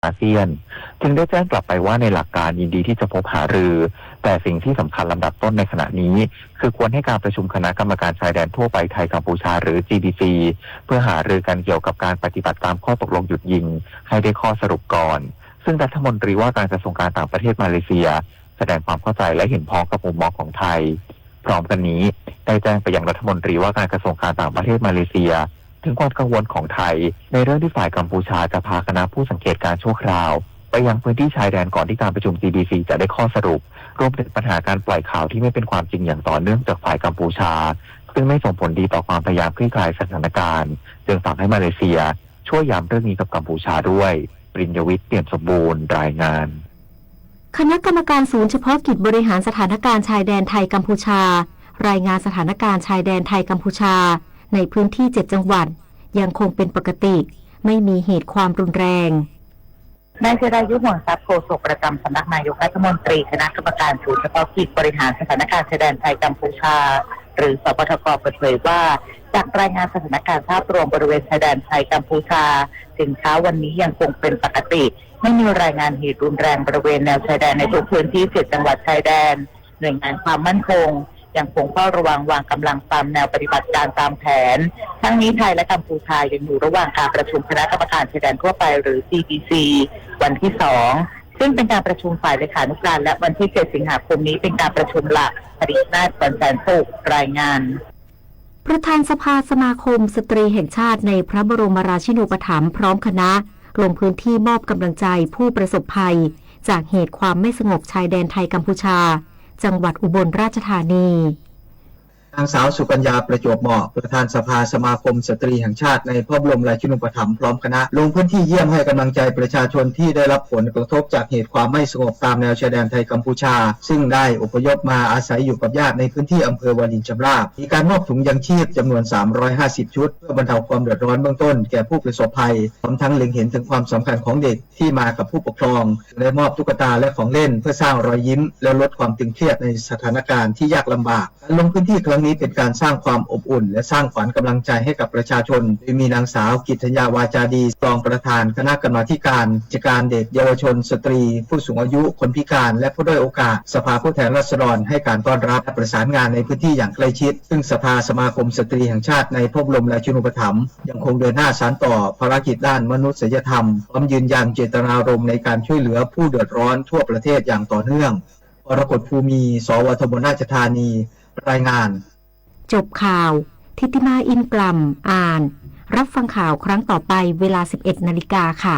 อาเซียนจึงได้แจ้งกลับไปว่าในหลักการยินดีที่จะพบหารือแต่สิ่งที่สำคัญลำดับต้นในขณะนี้คือควรให้การประชุมคณะกรรมการชายแดนทั่วไปไทยกัมพูชาหรือ GBC เพื่อหารือกันเกี่ยวกับการปฏิบัติตามข้อตกลงหยุดยิงให้ได้ข้อสรุปก่อนซึ่งรัฐมนตรีว่าการกระทรวงการต่างประเทศมาเลเซียแสดงความเข้าใจและเห็นพ้องกับมุมมองของไทยพร้อมกันนี้ได้แจ้งไปยังรัฐมนตรีว่าการกระทรวงการต่างประเทศมาเลเซียถึงความกังวลของไทยในเรื่องที่ฝ่ายกัมพูชาจะพาคณะผู้สังเกตการชั่วคราวไปยังพื้นที่ชายแดนก่อนที่การประชุม GBC จะได้ข้อสรุปรวมถึงปัญหาการปล่อยข่าวที่ไม่เป็นความจริงอย่างต่อเนื่องจากฝ่ายกัมพูชาซึ่งไม่ส่งผลดีต่อความพยายามคลี่คลายสถานการณ์จึงฝากให้มาเลเซียช่วยย้ำเรื่องนี้กับกัมพูชาด้วยปริญญวิทย์ เปี่ยมสมบูรณ์รายงานคณะกรรมการศูนย์เฉพาะกิจบริหารสถานการณ์ชายแดนไทยกัมพูชารายงานสถานการณ์ชายแดนไทยกัมพูชาในพื้นที่7จังหวัดยังคงเป็นปกติไม่มีเหตุความรุนแรงนายเจรายุห่วงทรัพย์โฆษกประจำสำนักนายกรัฐมนตรีคณะกรรมการศูนย์เฉพาะกิจบริหารสถานการณ์ชายแดนไทยกัมพูชาหรือสปทก.เปิดเผยว่าจากรายงานสถานการณ์ภาพรวมบริเวณชายแดนไทยกัมพูชาถึงเช้าวันนี้ยังคงเป็นปกติไม่มีรายงานเหตุรุนแรงบริเวณแนวชายแดนในทุกพื้นที่7จังหวัดชายแดนหน่วยงานความมั่นคงยังคงเฝ้าระวังวางกำลังตามแนวปฏิบัติการตามแผนทั้งนี้ไทยและกัมพูชายังอยู่ระหว่างการประชุมคณะกรรมการชายแดนทั่วไปหรือ GBC วันที่2ซึ่งเป็นการประชุมฝ่ายเลขานุการและวันที่7สิงหาคมนี้เป็นการประชุมหลักปรินาถ วันแสนสุขรายงานประธานสภาสมาคมสตรีแห่งชาติในพระบรมราชินูปถัมภ์พร้อมคณะลงพื้นที่มอบกำลังใจผู้ประสบภัยจากเหตุความไม่สงบชายแดนไทยกัมพูชาจังหวัดอุบลราชธานีนางสาวสุกัญญาประจวบเหมาะประธานสภาสมาคมสตรีแห่งชาติในพระบรมราชินูปถัมภ์พร้อมคณะลงพื้นที่เยี่ยมให้กำลังใจประชาชนที่ได้รับผลกระทบจากเหตุความไม่สงบตามแนวชายแดนไทยกัมพูชาซึ่งได้อพยพมาอาศัยอยู่กับญาติในพื้นที่อำเภอวารินชำราบมีการมอบถุงยังชีพจำนวน350ชุดเพื่อบรรเทาความเดือดร้อนเบื้องต้นแก่ผู้ประสบภัยพร้อมทั้งเล็งเห็นถึงความสำคัญของเด็กที่มากับผู้ปกครองได้มอบตุ๊กตาและของเล่นเพื่อสร้างรอยยิ้มและลดความตึงเครียดในสถานการณ์ที่ยากลำบากการลงพื้นที่ครั้งนี้เป็นการสร้างความอบอุ่นและสร้างขวัญกำลังใจให้กับประชาชนโดยมีนางสาวกิตติยาวาจาดีรองประธานคณะกรรมาธิการกิจการเด็กเยาวชนสตรีผู้สูงอายุคนพิการและผู้ด้อยโอกาสสภาผู้แทนราษฎรให้การต้อนรับและประสานงานในพื้นที่อย่างใกล้ชิดซึ่งสภาสมาคมสตรีแห่งชาติในพระบรมราชินูปถัมภ์ยังคงเดินหน้าสานต่อภารกิจด้านมนุษยธรรมพร้อมยืนยันเจตนารมณ์ในการช่วยเหลือผู้เดือดร้อนทั่วประเทศอย่างต่อเนื่องกรกฎภูมิ สวทบราชธานีรายงานจบข่าวทิติมาอินกลัมอ่านรับฟังข่าวครั้งต่อไปเวลา 11 นาฬิกาค่ะ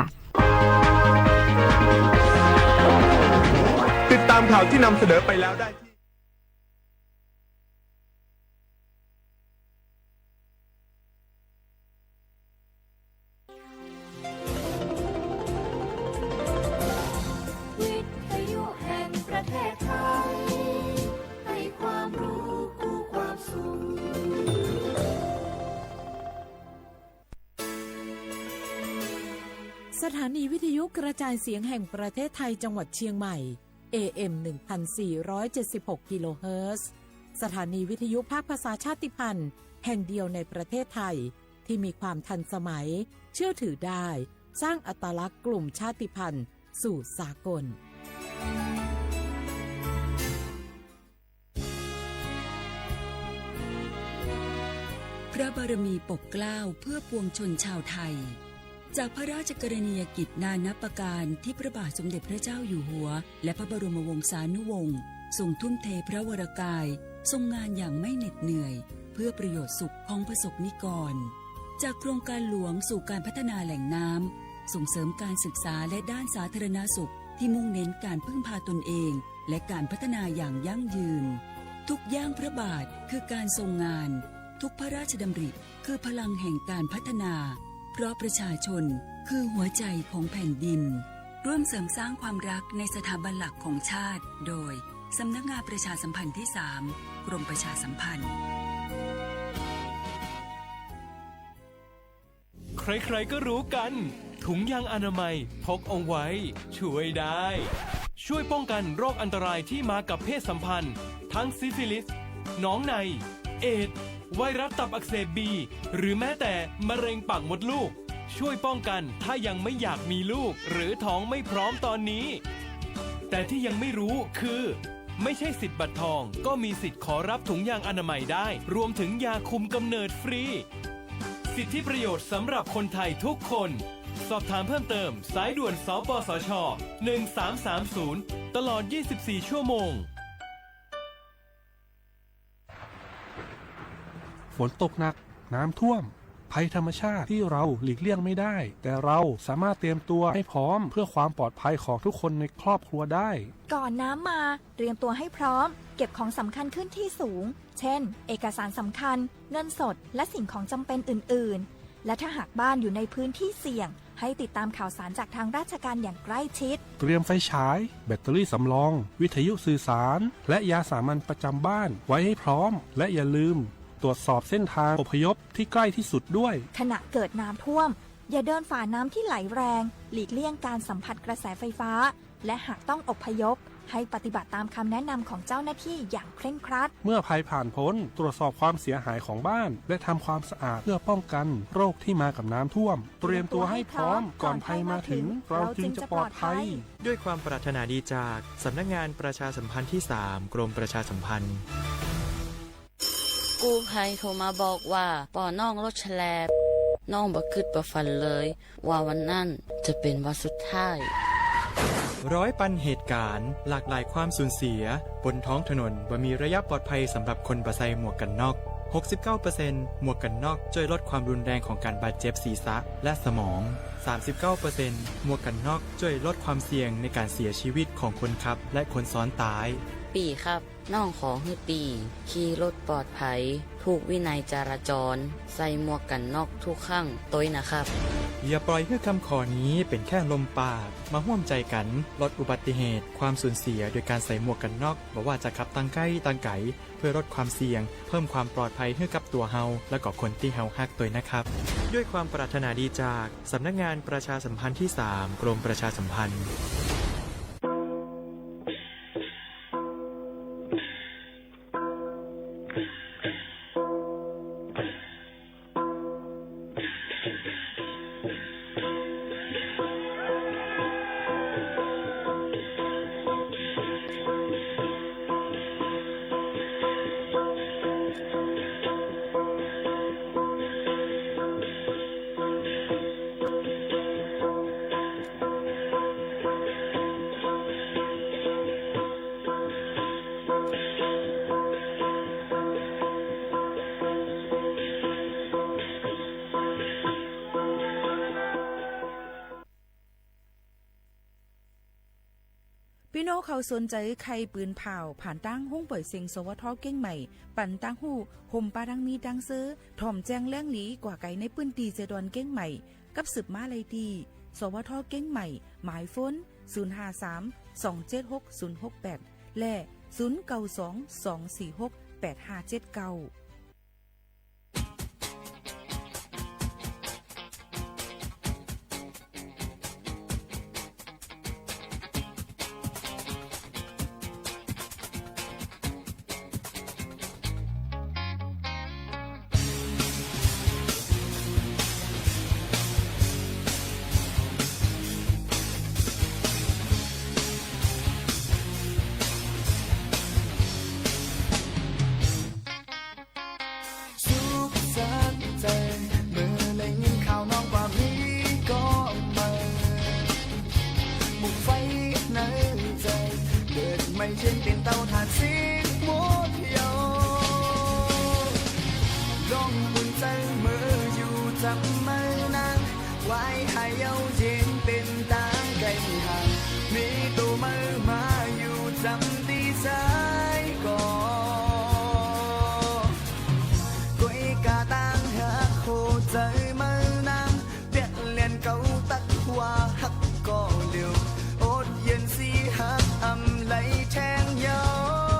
ติดตามข่าวที่นำเสนอไปแล้วได้วิทยุแห่งประเทศไทยให้ความรู้คู่ความสุขสถานีวิทยุกระจายเสียงแห่งประเทศไทยจังหวัดเชียงใหม่ AM 1476 กิโลเฮิรตซ์สถานีวิทยุภาคภาษาชาติพันธุ์แห่งเดียวในประเทศไทยที่มีความทันสมัยเชื่อถือได้สร้างอัตลักษณ์กลุ่มชาติพันธุ์สู่สากลพระบารมีปกเกล้าเพื่อปวงชนชาวไทยจากพระราชกรณียกิจนานับประการที่พระบาทสมเด็จพระเจ้าอยู่หัวและพระบรมวงศานุวงศ์ทรงทุ่มเทพระวรกายทรงงานอย่างไม่เหน็ดเหนื่อยเพื่อประโยชน์สุขของประสบนิกรจากโครงการหลวงสู่การพัฒนาแหล่งน้ำส่งเสริมการศึกษาและด้านสาธารณสุขที่มุ่งเน้นการพึ่งพาตนเองและการพัฒนาอย่างยั่งยืนทุกย่างพระบาทคือการทรงงานทุกพระราชดำริคือพลังแห่งการพัฒนาเพราะประชาชนคือหัวใจของแผ่นดินร่วมเสริมสร้างความรักในสถาบันหลักของชาติโดยสำนักงานประชาสัมพันธ์ที่ 3 กรมประชาสัมพันธ์ใครๆก็รู้กันถุงยางอนามัยพกเอาไว้ช่วยได้ช่วยป้องกันโรคอันตรายที่มากับเพศสัมพันธ์ทั้งซิฟิลิสหนองในเอดส์ไวรัสตับอักเสบบีหรือแม้แต่มะเร็งปากมดลูก ช่วยป้องกันถ้ายังไม่อยากมีลูกหรือท้องไม่พร้อมตอนนี้ แต่ที่ยังไม่รู้คือไม่ใช่สิทธิ์บัตรทองก็มีสิทธิ์ขอรับถุงยางอนามัยได้รวมถึงยาคุมกำเนิดฟรีสิทธิประโยชน์สำหรับคนไทยทุกคนสอบถามเพิ่มเติมสายด่วนสปสช1330ตลอด24ชั่วโมงฝนตกหนักน้ำท่วมภัยธรรมชาติที่เราหลีกเลี่ยงไม่ได้แต่เราสามารถเตรียมตัวให้พร้อมเพื่อความปลอดภัยของทุกคนในครอบครัวได้ก่อนน้ำมาเตรียมตัวให้พร้อมเก็บของสำคัญขึ้นที่สูงเช่นเอกสารสำคัญเงินสดและสิ่งของจำเป็นอื่นๆและถ้าหากบ้านอยู่ในพื้นที่เสี่ยงให้ติดตามข่าวสารจากทางราชการอย่างใกล้ชิดเตรียมไฟฉายแบตเตอรี่สำรองวิทยุสื่อสารและยาสามัญประจำบ้านไว้ให้พร้อมและอย่าลืมตรวจสอบเส้นทางอพยพที่ใกล้ที่สุดด้วยขณะเกิดน้ำท่วมอย่าเดินฝ่าน้ำที่ไหลแรงหลีกเลี่ยงการสัมผัสกระแสไฟฟ้าและหากต้องอพยพให้ปฏิบัติตามคำแนะนำของเจ้าหน้าที่อย่างเคร่งครัดเมื่อภัยผ่านพ้นตรวจสอบความเสียหายของบ้านและทำความสะอาดเพื่อป้องกันโรคที่มากับน้ำท่วมเตรียมตัวให้พร้อมก่อนภัยมาถึงเราจึงจะปลอดภัยด้วยความปรารถนาดีจากสำนักงานประชาสัมพันธ์ที่ 3 กรมประชาสัมพันธ์กู้ภัยโทรมาบอกว่าป่อน้องรถแฉลบน้องบ่คิดบ่ฝันเลยว่าวันนั้นจะเป็นวันสุดท้ายร้อยปันเหตุการณ์หลากหลายความสูญเสียบนท้องถนนบ่มีระยะปลอดภัยสำหรับคนบ่ใส่หมวกกันน็อก 69% หมวกกันน็อกช่วยลดความรุนแรงของการบาดเจ็บศีรษะและสมอง 39% หมวกกันน็อกช่วยลดความเสี่ยงในการเสียชีวิตของคนขับและคนซ้อนท้ายปีครับน้องขอให้ปีขี่รถปลอดภัยถูกวินัยจราจรใส่หมวกกันน็อกทุกครั้งต้วยนะครับอย่าปล่อยให้คำขอนี้เป็นแค่ลมปากมาร่วมใจกันลดอุบัติเหตุความสูญเสียโดยการใส่หมวกกันน็อกบอกว่าจะขับตั้งใกล้ตั้งไกลเพื่อลดความเสี่ยงเพิ่มความปลอดภัยให้กับตัวเฮาและก็คนที่เฮาฮักต้วยนะครับด้วยความปรารถนาดีจากสำนักงานประชาสัมพันธ์ที่ 3 กรมประชาสัมพันธ์พี่น้องเขาสนใจใครปืนเผาผ่านตั้งห้องปล่อยเสียงสวทเก้งใหม่ปั่นตั้งหูห่มปาดังมีดังซื้อถ่อมแจ้งแล้งหลีกว่าไก่ในปืนตีเจดอนเก้งใหม่กับสืบมาเลยดีสวทเก้งใหม่หมายฝน053-276-068และ0922468579อดเย็นสีหักอำไหลแทงยาว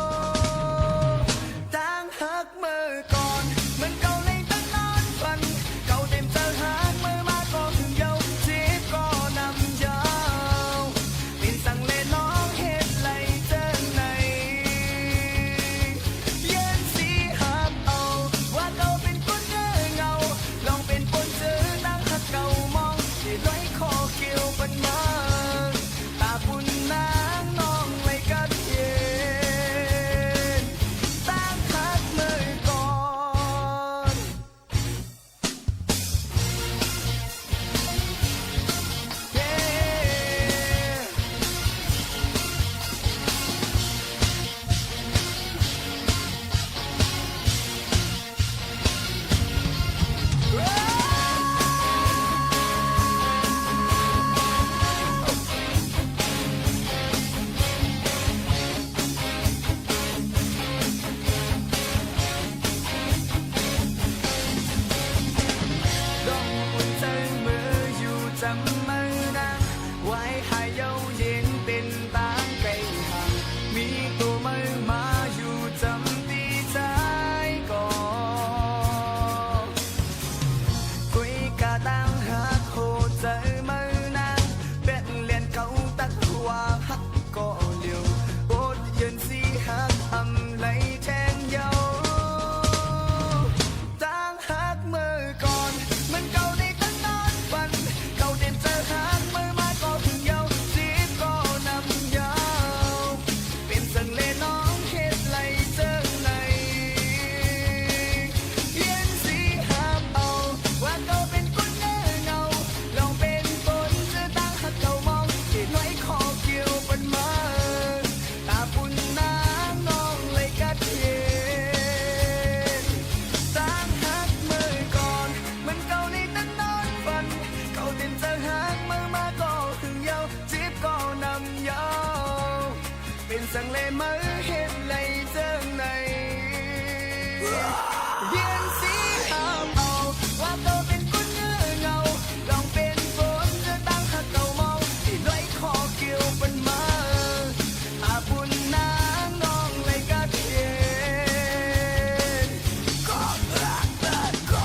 สั่งเลยมาเฮ็ดไรเจิงในเรียนสีหามเอาว่าโตเป็นคนเงือเงาลองเป็นฝนจะตั้งหักเก่ามองที่ลอยคอเกี่ยวเป็นมาอาบุญนางน้องเลยกัดเย็นก็รักเลิศก็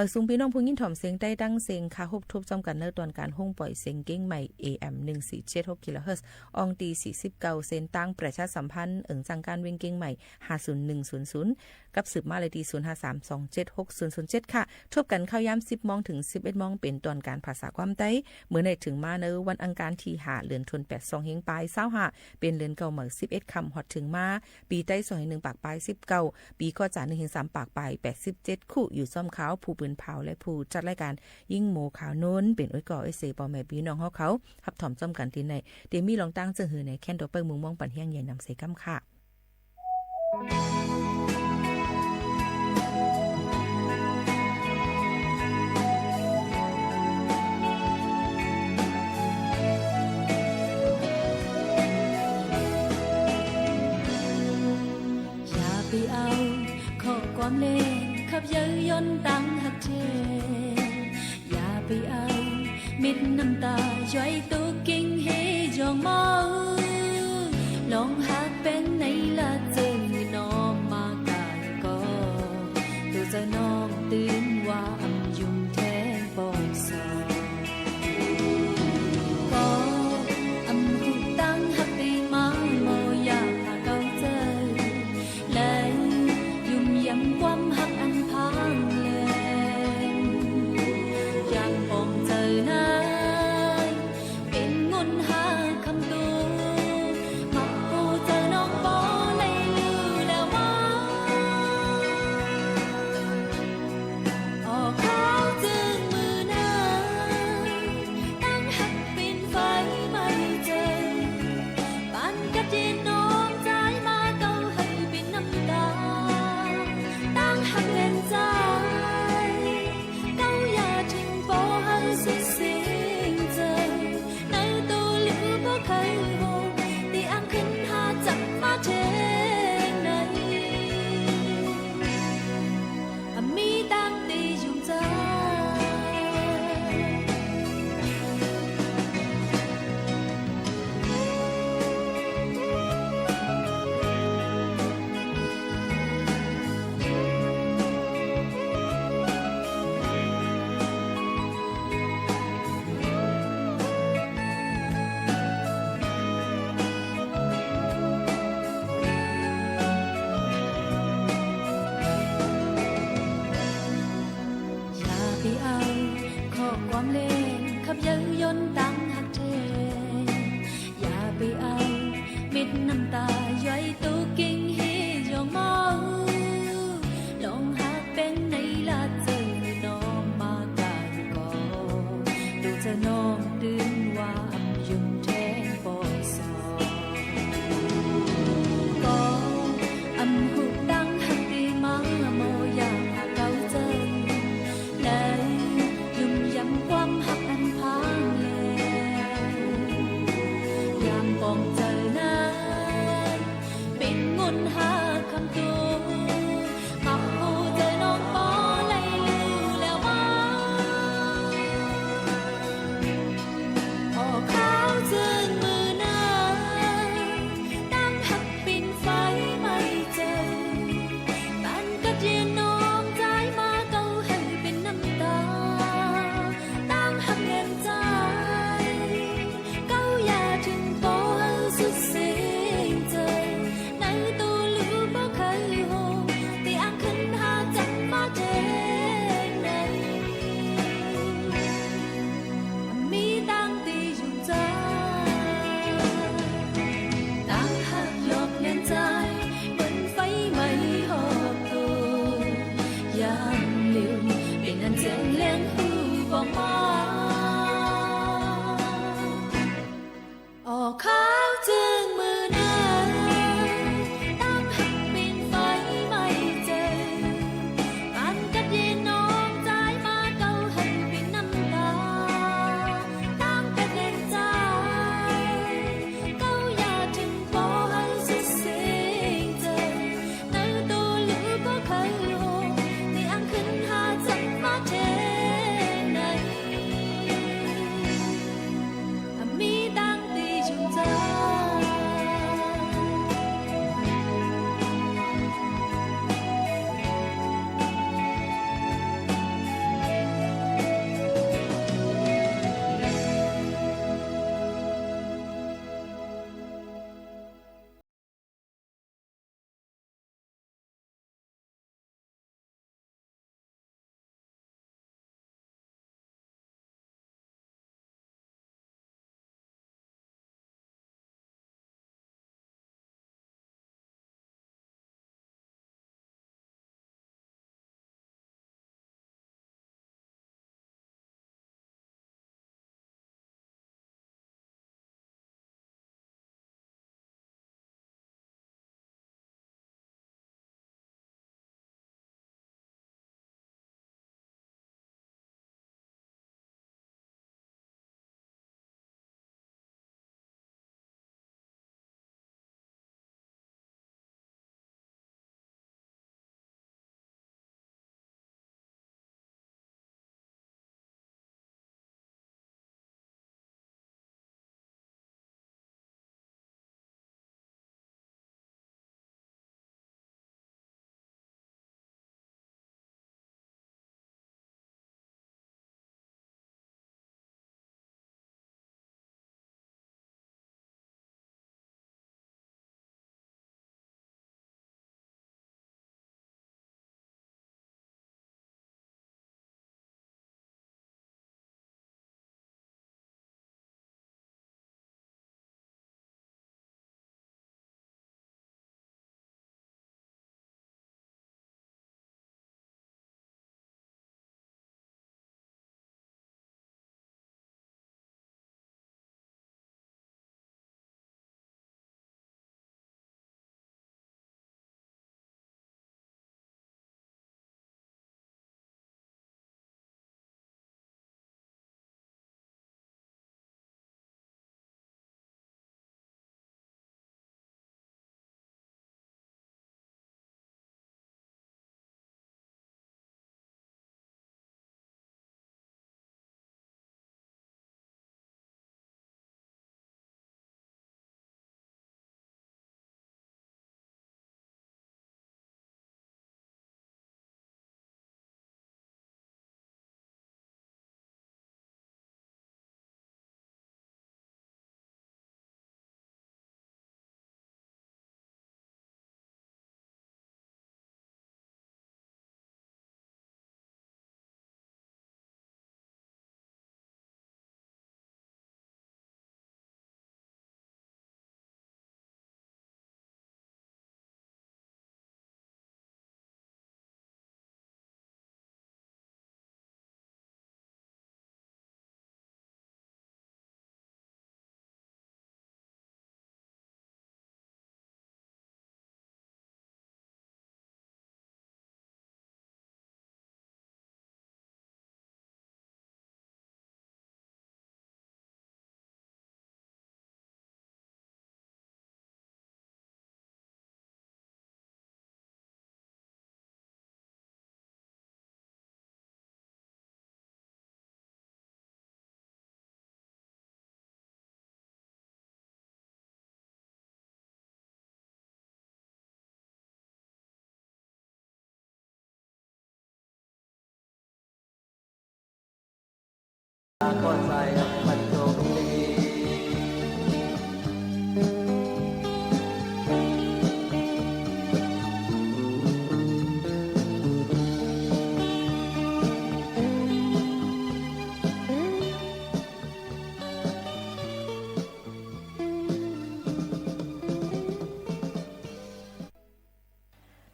มาซุงพี่น้องผู้ยินถ่อมเสียงได้ดังเสียงคาฮบทุบจำกันเนื้อตอนการห้องปล่อยเสียงเก้งใหม่ AM 1476 กิโลเฮิรตซ์อองตี49เซนตั้งประชาสัมพันธ์จังการเวงเก้งใหม่50100กับสืบมาเลยที่0532760007ค่ะทบกันเข้ายาม 10 มองถึง 11 มองเป็นตอนการภาษาความใต้เมื่อในถึงมาเนวันอังคารที่5เดือนธันวาคม2เฮงปลาย25เป็นเดือนเก่าเหมือ11ค่ำฮอดถึงมาปีใต้2 1ปากปลาย19ปีก็จะ1เฮง3ปากปลาย87คู่อยู่ซ่อมขาวผู้ปืนเผาและผู้จัดรายการยิ่งโมขาวโน้นเป็นอ้อยก่อไอเสปอแม่พี่น้องเขาหับถ่อมจำกันที่ในเดมี่ลองตั้งเจอหือในแคนโดเปอร์มุงมองปันเฮียงใหญ่นำเสกัมค่ะอย่าไปเอาข้อความเล่นขับเย้ยย่นตั้งหักเจอย่าไปเอามิดน้ำตาย้อยตุกกิ้งเฮยองมอลองหักเป็นในละจึงน้องมากายก็ตัวใจน้องตื่นว่าอำยุ่งแท้ปองสอก็อำหุตั้งหักตีมาโมอยากหาเก่าเจอและยุ่มยำความหักอันพังเลยยังปองเจอนะเป็นงนหาคำตูมาปูเจอน้องปอเลยลือแล้วว่าออกข้าวจึงมือหน้าตั้งหักเป็นไฟไม่เจอปันกัดเย็นน้องใจมาเก่าให้เป็นน้ำตาตั้งหักเล่นใจเก่าอย่าทิ้งปอให้สิ้นสิ้นเจอในตัวหรือก็เคยโหตีอ่างขึ้นหาจับมาเทงในมีตั้งตียุ่งใจอย่าไปเอาข้อความเล่นขับเย้ยย่นตั้งหักเทอย่าไปเอามิดน้ำตาย้อยตุกกิ้งเฮยองมอลองหักเป็นในละเจอน้องมากายก็ดูเธอน้องตื่นว่าอำยุ่งแท้ปอยสอก็อำหุตั้งหักตีมาโมอยากหาเก่าเจอและยุ่มยำความหักอันพังเลยยามปองเจอนั้นเป็นงนหาคำตูมาปูเจอน้องปอเลยลือแล้วว่าออกข้า saya peduli.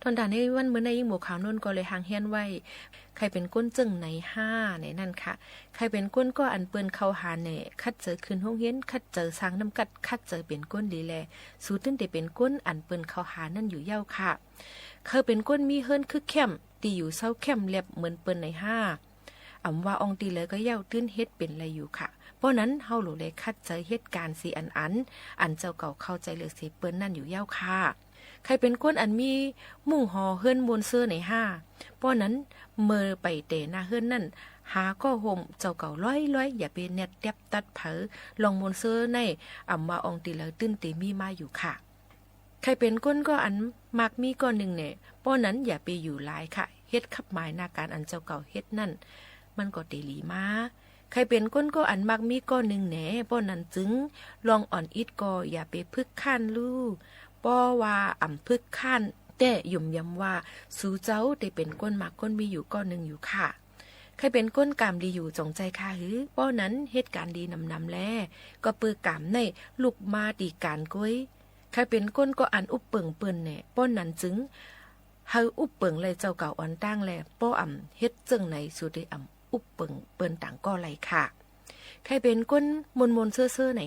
ตอนด่านในวันเมื่อในยิ่งหมู่ขาวนุ่นก็เลยหางเฮียนไว้ใครเป็นก้นจึงใน5ในนั่นค่ะใครเป็นก้นก็อันเปิ้นเข้าหาเนี่ยคัดเจอคืนห้องเฮียนคัดเจอสร้างน้ำกัดคัดเจอเป็นก้นดีแลสู้ตึ้งแต่เป็นก้นอันเปิ้นเข้าหานั่นอยู่เย้าค่ะเคยเป็นก้นมีเฮิรนคึกเข้มตีอยู่เศร้าเข้มแลบเหมือนเปิ้นใน5ว่าอองตีเลยก็เย้าตื้นเฮ็ดเป็นไรอยู่ค่ะเพราะนั้นเฮาหลูเลยคัดเจอเหตุการณ์สิอันเจ้าเก่าเข้าใจเลยสิเปิ้นนั่นอยู่เย้าค่ะใครเป็นก้นอันมีมุ่งหอเฮิรนมวนเสื้อในเพราะนั้นเมื่อไปเตะหน้าเฮิรนนั่นหาก็ห่มเจ้าเก่าร้อยอย่าไปเน็ตแตบตัดเผอลองมวนเสื้อในว่าอองตีเลยตื้นเตมีมาอยู่ค่ะใครเป็นก้นก็อันมักมีก้อนหนึ่งเนี่ยเพราะนั้นอย่าไปอยู่หลายค่ะเฮ็ดขับหมายหน้าการอันเจ้าเก่าเฮ็ดนั่นมันก็เตลีมาใครเป็นก้นก็อันมักมีก้อนหนึ่งแหน่เพราะนั้นจึงลองอ่อนอิดก็อย่าไปพึกขั้นลู่ป้อว่าพึกขั้นแต่ยุ่มย้ำว่าสู่เจ้าได้เป็นก้นมักก้นมีอยู่ก้อนหนึ่งอยู่ค่ะใครเป็นก้นกามดีอยู่จงใจค่ะหือป้อนั้นเหตุการณ์ดีนำแลก็ปือกามในลูกมาตีการก้อยใครเป็นก้นก็อันอุบเปิงเปิ้นแหน่ป้อนั้นจึงเฮาอุบเปิงเลยเจ้าเก่าอ่อนตั้งแลป้อเฮ็ดจึงในสุดได้อุบเปิงต่างก็ไรค่ะใครเป็นก้นมนเสื้อไหน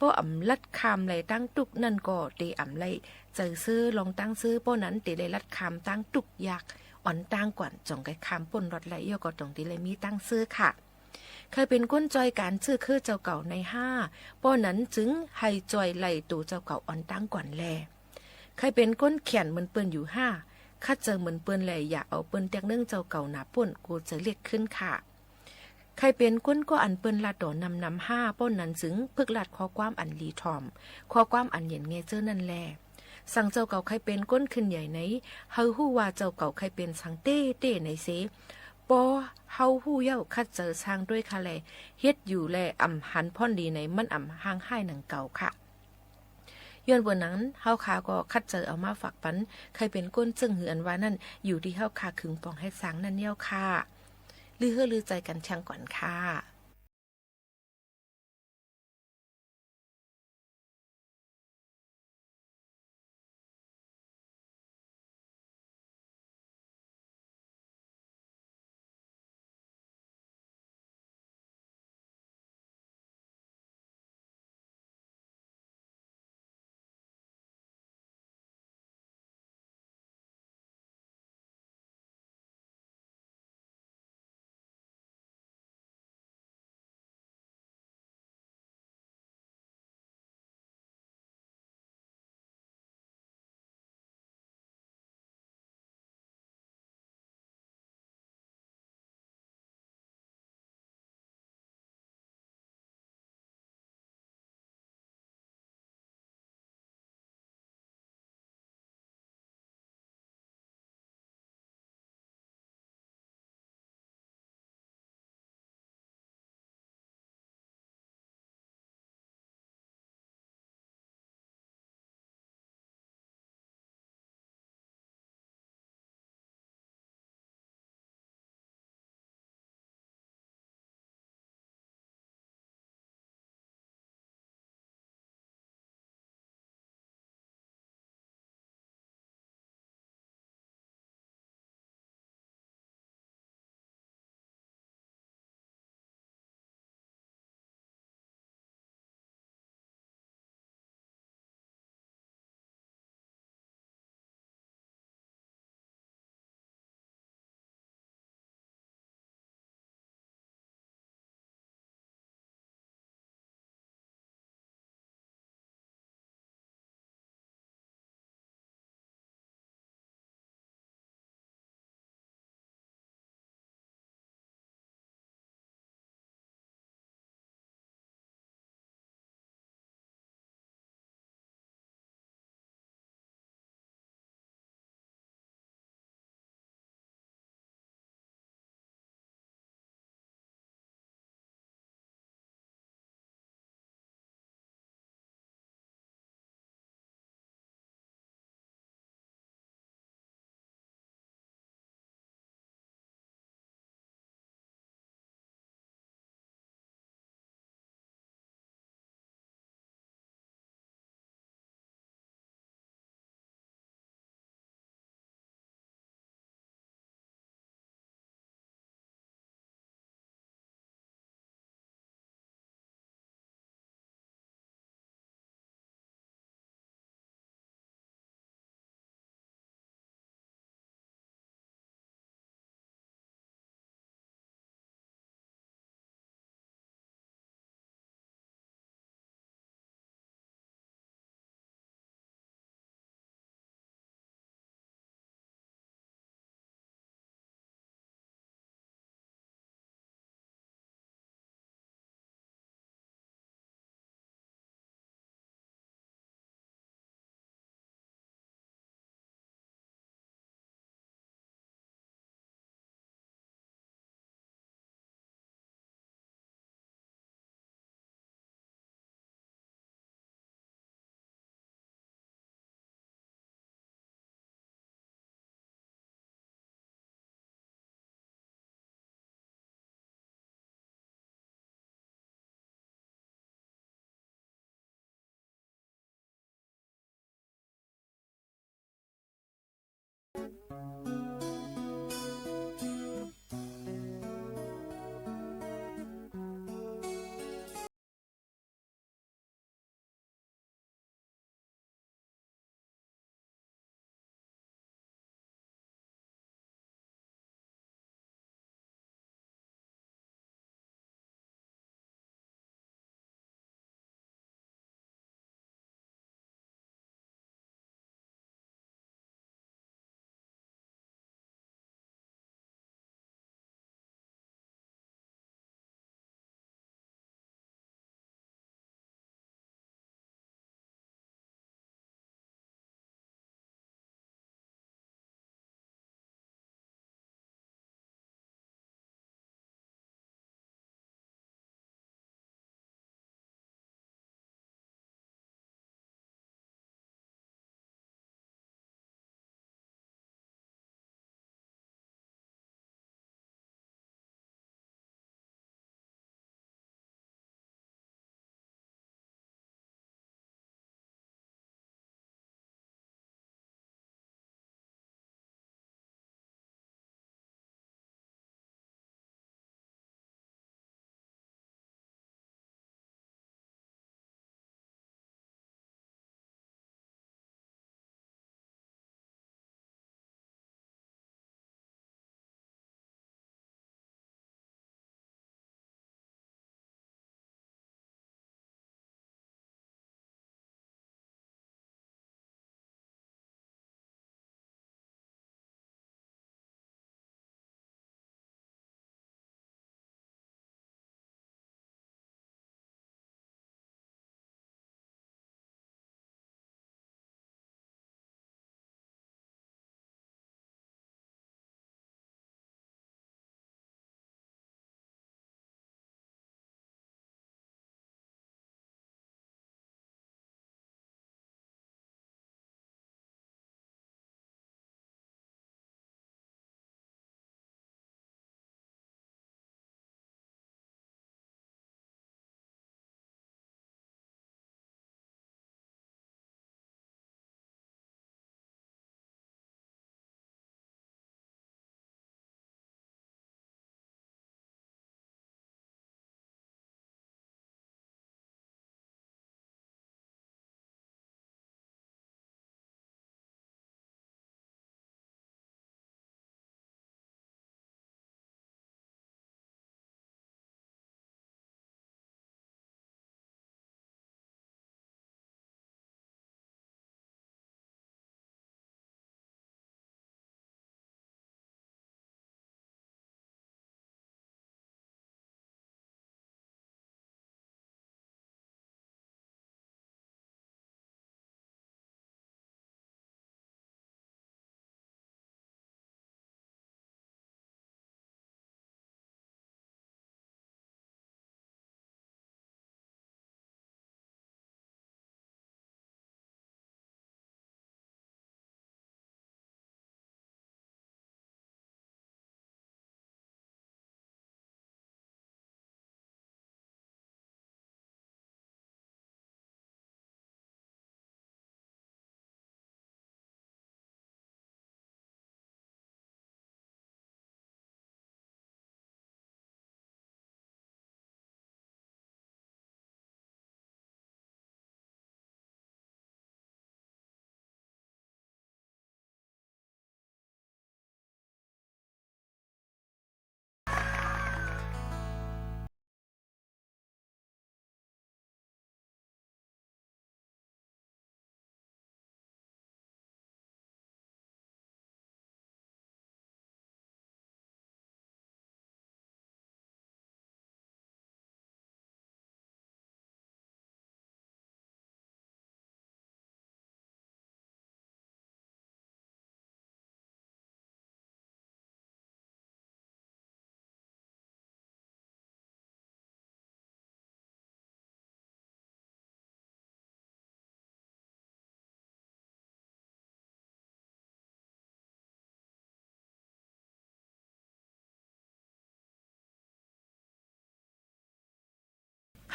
ป้อลัดคำไรตั้งตุกนั่นก็เตไรเจอซื้อลองตั้งซื้อป้อนั้นเตเลยลัดคำตั้งตุกยากอ่อนตั้งกว่าจ่องไก่คำป่นรถไหลเยอะก็ตรงที่เลยมีตั้งซื้อค่ะใครเป็นก้นจอยการชื่อคือเจ้าเก่าในป้อนั้นจึงให้จอยไหลตูเจ้าเก่าอ่อนตั้งกว่าแลใครเป็นก้นแขนเหมือนเปิ้นอยู่คัดเจอเหมือนเปิ้นแลอย่าเอาเปิ้นแตกเนื่องเจ้าเก่าหนาป่นกูจะเรียกขึ้นค่ะใครเป็นก้นก็อันเปิ้นลาดต่อนำป้นนั้นจึงพึกลาดข้อความอันลีทอมข้อความอันเย็นเงเจอนั่นแลสั่งเจ้าเก่าใครเป็นก้นขึ้นใหญ่ไหนเฮาฮู้ว่าเจ้าเก่าใครเป็นสังเต้ในเสปอเฮาฮู้เย้าคัดเจอสร้างด้วยค่ะแลเฮ็ดอยู่แลหันพ่อนดีในมันห่างให้หนังเก่าค่ะย้อนบนนั้นเฮาคาก็คัดเจอเอามาฝากปันใครเป็นก้นจึงหืออันว่านั่นอยู่ที่เฮาคาขึงปองให้สร้างนั่นเย้าค่ะลือใจกันช่างก่อนค่ะ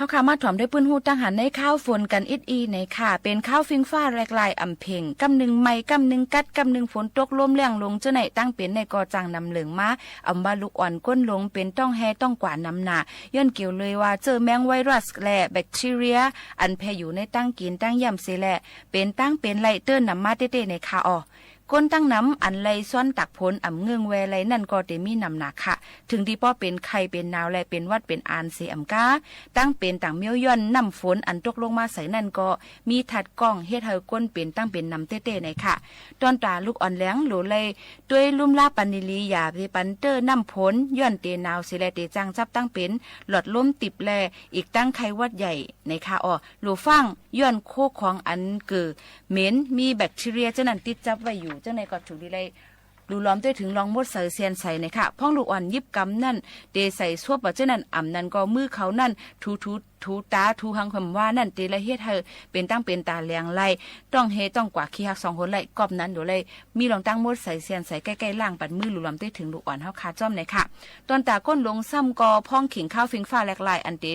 เขาขามาถ่อมด้วยปื้นหูตั้งหันในข้าวฝนกันอิดอีในค่ะเป็นข้าวฟิงฟ้าแรกลายอ่ำเพ่งกำหนึ่งไม้กำหนึ่งกัดกำหนึ่งฝนตกลมแรงลงเจ้าไหนตั้งเป็นในกอจังนำเหลืองมาอำบาลูกอ่อนก้นลงเป็นต้องแฮต้องกว่านำหนาย้อนเกี่ยวเลยว่าเจอแมงไวรัสและแบคทีเรียอันแพร่อยู่ในตั้งกินตั้งย่ำเสแหละเป็นตั้งเป็นไลเตอร์นำมาเต้ๆในค่ะอ๋อก้นตั้งน้ำอันไลซ้อนตักผลอ่ำเงืองแวไลนั่นก็เตมีนำหนักค่ะถึงที่ป้อเป็นไข้เป็นนาวและเป็นวัดเป็นอานเสียมก้าตั้งเป็นต่างเมียวย่อนน้ำฝนอันตกลงมาใส่นั่นก็มีถัดกล้องเฮ็ดให้ก้นเป็นตั้งเป็นนำเต้ๆในค่ะตอนตาลูกอ่อนแหลงหลูเลยด้วยลุ่มลาปันนิลียาไปปันเตอร์น้ำฝนย่อนเตนาวสิแลเตจังจับตั้งเป็นหลอดล้มติบแลอีกตั้งไข้วัดใหญ่ในค่ะอ๋อหลูฟังย้อนโคของอันเกิดเหม็นมีแบคทีเรียเจ้านั้นติดจับไว้อยู่เจ้าในก็ถูกดีเลยดูล้อมด้วยถึงลองมดใส่เซียนใส่ในค่ะพ่องลูกอ่อนยิบกำนั่นเตใส่ซวบว่าเจ้านั้นอ่ำนั่นก็มือเขานั่นถูตาถูหังคำว่านั่นเตละเฮ็ดเธอเป็นตั้งเป็นตาแรงไล่ต้องเฮต้องกว่าขี้หัก2 คนไล่กอบนั้นเดี๋ยวเลยมีลองตั้งมดใส่เซียนใส่ใกล้ๆล่างปัดมือลูกล้อมด้วยถึงลูกอ่อนเฮาคาจ้อมในค่ะตอนตาก้นลงซ้ำกอพ่องขิงข้าวฟิงฟ้าแหลกลายอันเต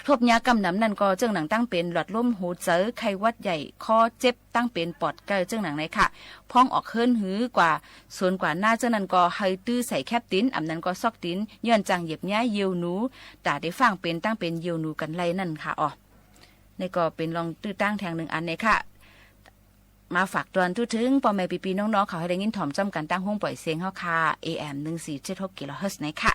ทบยากำน้ำนั่นก็เจ้าหนังตั้งเป็นหลอดลมหูเจอไข้วัดใหญ่คอเจ็บตั้งเป็นปอดเกลเจ้าหนังไหนค่ะพ้องออกเฮิรนหือกว่าส่วนกว่าหน้าเจ้านั้นก็ให้ตื้อใส่แคบติ้นอันนั้นก็ซอกติ้นย้อนจังเหยียบย้ายเยียวหนูตาได้ฟังเป็นตั้งเป็นเยียวหนูกันไรนั่นค่ะอ๋อในก็เป็นลองตื้อตั้งแทง1 อันในค่ะมาฝากตอนทุถึงพ่อแม่ปีๆน้องๆเขาให้ได้ยินถ่อมจ้ำกันตั้งห้องปล่อยเสียงเฮาค่ะ AM 1476 กิโลเฮิรตซ์ในค่ะ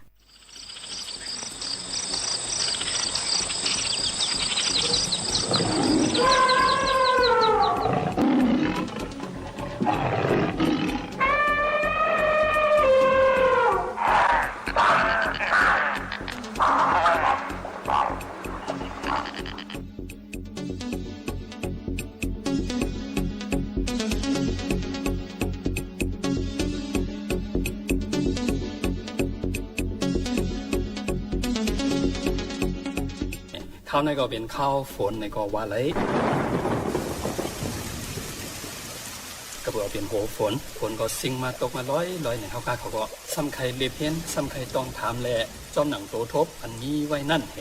ข้าวในก็เป็นข้าวฝนในก็ว่าเลยก็เพื่อเป็นโหฝนก็สิ่งมาตกมาร้อยในเขาก็ซ้ำใครเลียเพี้ยนซ้ำใครต้องถามแหละจอมหนังโตทบอันนี้ไว้นั่นเห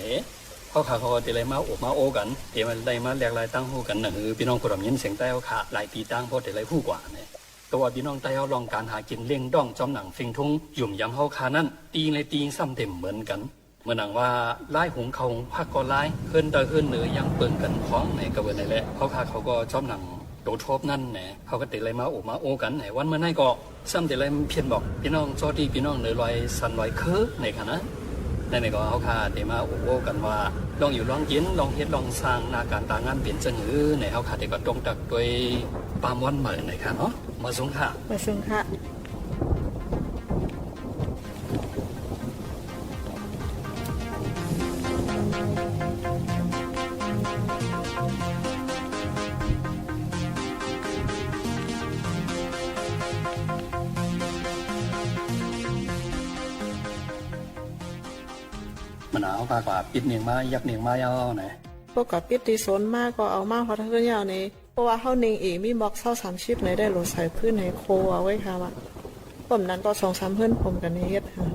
เขาก็เดี๋ยวมาอบมาโอกันเดี๋ยวมันได้มาแหลกลายตั้งหูกันหนึ่งพี่น้องผู้ดำยินเสียงใต้เขาขาหลายปีตั้งเพราะเดี๋ยวไรผู้กว่าเนี่ยตัวพี่น้องใต้เขาลองการหากินเลี้ยงด้องจอมหนังฟิงทุ่งหยุ่มยำเขาขานั่นตีเลยตีซ้ำเต็มเหมือนกันเมื่อหนังว่าไล่หุงเขาพักก็ไล่ขึ้นเหนือยังเปิ่งกันคล้องในกระเบื้องในแหละเขาก็ชอบหนังโดทบนั่นแหละเขาก็เตะอะไรมาโอกันไหนวันเมื่อไหร่ก็ซ้ำเตะอะไรเพียนบอกพี่น้องโจดีพี่น้องเหนือลอยสันลอยเคือในขณะในก็เขาค่ะเตะมาโอกันว่าลองอยู่ลองกินลองเฮ็ดลองสร้างนาการต่างงานเปลี่ยนจังหือในเขาค่ะเตะก็ตรงตักโดยปามวันเหมือนในค่ะเนาะมาส่งค่ะมันเอากว่าปิดเนียงมายักเนียงมายาวไหนพวกกับปิดตีโซนมากก็เอามากพอทั้งยาวในเพราะว่าเขาเนียงเองมีบอก30ในได้โหลดใส่พื้นในโคเอาไว้ค่ะว่าผมนั้นก็2-3เพื่อนผมกันในเฮ็ดค่ะ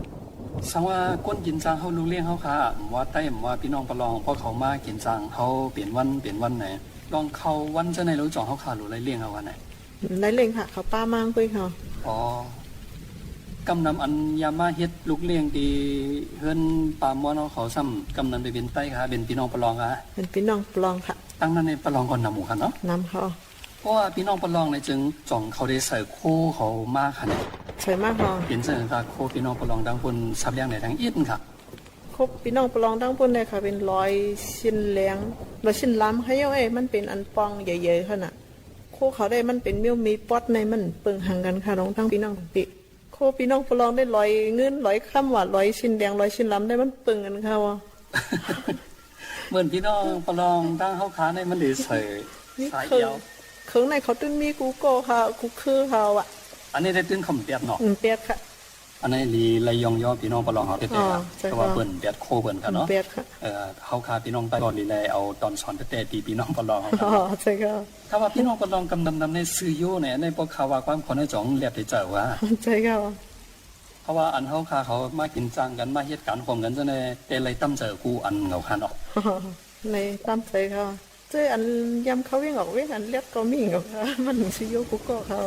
สังว่าก้นกินจังเขารู้เรื่องเขาค่ะว่าใต้ว่าพี่น้องประลองเพราะเขามากินจังเขาเปลี่ยนวันไหนลองเขาวันจะในรู้จ่อเขาขาหรือไรเลี้ยงเขาวันไหนไรเลี้ยงค่ะเขาป้ามากคุยค่ะอ๋อกำนำอันยามาเฮ็ดลูกเลี้ยงดีเฮือนปามว่าเขาซ้ำกำนำไปเป็นใต้ค่ะเป็นพี่น้องประลองค่ะเป็นพี่น้องประลองค่ะตั้งนั้นในประลองก่อนนำหมู่ค่ะเนาะนำเขาเพราะว่าพี่น้องประลองในจึงจ่องเขาได้ใส่โคเขามากค่ะเนี่ยใส่มากค่ะเป็นเส้นค่ะโคพี่น้องประลองดังคนซับเลี้ยงไหนทั้งอิดค่ะโคพี่น้องประลองดังคนเลยค่ะเป็น100 ชิ้นเลี้ยง100 ชิ้นล้ำให้เอามันเป็นอันปองใหญ่ๆขนาดโคเขาได้มันเป็นมิ้วมีป๊อดในมันเปิงห่างกันค่ะน้องทั้งพี่น้องติโคพี่น้องประลองได้100 เงิน100 ค่ำว่า100 ชิ้นแดง100 ชิ้นล้ำได้มันเปิงกันค่ะว่าเหมือนพี่น้องประลองตั้งเขาขาในมันได้ใส่สายเดียวเครื่องในเขาตื้นมีกูโก้ค่ะกูคือเขาอ่ะอันนี้ได้ตื้นคำเปียดเนาะเปียดค่ะอันนี้ลีไรยองย่อพี่น้องประลองเขาเตะครับเพราะว่าเปิ้นเปียดโคเปิ้นค่ะเนาะเปียดค่ะเขาขาพี่น้องใต้ก่อนลีไรเอาตอนสอนเตะตีพี่น้องประลองเขาใช่ค่ะถ้าว่าพี่น้องประลองกำดำในซื้อโย่เนี่ยในพวกข่าวว่าความคนในจ่องเรียบได้เจอว่าใช่ค่ะเข ราะว่าอันเขาค่ะเขามากินจังกันมาเหตุการณ์ข่มกันซะในแต่ไรตั้มเจอกูอันเขาคันออก ในตามใจเขาเจออันยำเขาวิ่งออกวิ่งอันเลียดก็มิ่งออกค่ะมันสิโยกุก็เขา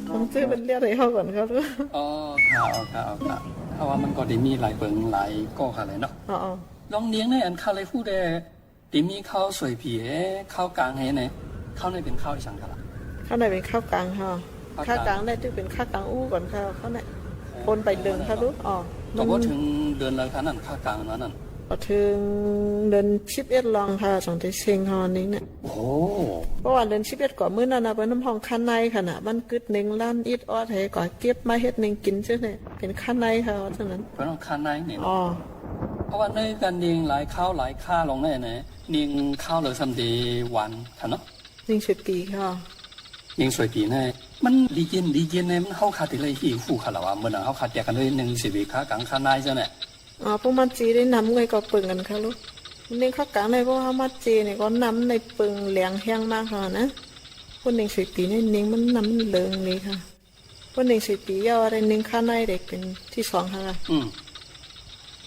ต้องเจอเป็นเลียดให้เขาก่อนเขาด้วย อ๋อค่ะเพราะว่ามันก็ได้มีหลายเปิงหลายก็ค่ะเลยเนาะลองเลี้ยงในอันข้าวเลยพูดได้ที่มีข้าวสวยผีข้าวกลางให้ไหนข้าวในเป็นข้าวอีสานกันละ ข้าวในเป็นข้าวกลางค่ะข้าวกลางได้ที่เป็นข้าวกลางอู้ก่อนค่ะข้าวในคนไปเดินค่ะลูกแต่ว่าถึงเดินแล้วค่ะนั่นข้าวกลางนั่นพอถึงเดิน11ลองค่ะสองที่เชียงฮอนี้เนี่ยโอ้เพราะว่าเดิน11กว่ามื้อนั้นนะเป็นน้ำห้องข้างในค่ะน่ะมันกึดนึงล้านอิดออดให้ก่อเก็บมาเฮ็ดนึงกินซื่อเนี่ยเป็นข้างในค่ะว่าซั่นนั้นเป็นข้างในนี่เพราะว่าในการเลี้ยงหลายข้าวหลายค่าลงได้นะเลี้ยงข้าวเลยซัมเดย์วันค่ะเนาะเลี้ยงสวยปีค่ะเลี้ยงสวยปีแน่มันดีเย็นเนี่ยมันเฮาขาดติเลยหิวฟูค่ะล่ะว่ามื้อนั้นเฮาขาดแยกกันเลย1สิค้ากลางข้างในซะเนี่ยพวกมันจีได้นำไว้ก็เปิงกันค่ะลูกนี่ข้าวกลางในพวกมัดจีเนี่ยก็นำในเปิงแหลงแห้งมากค่ะนะคนหนึ่งสิปีนี่นิ่งมันนำเลิงนี่ค่ะคนหนึ่งสิปียาวอะไรนิ่งข้าในเด็กเป็นที่2ค่ะ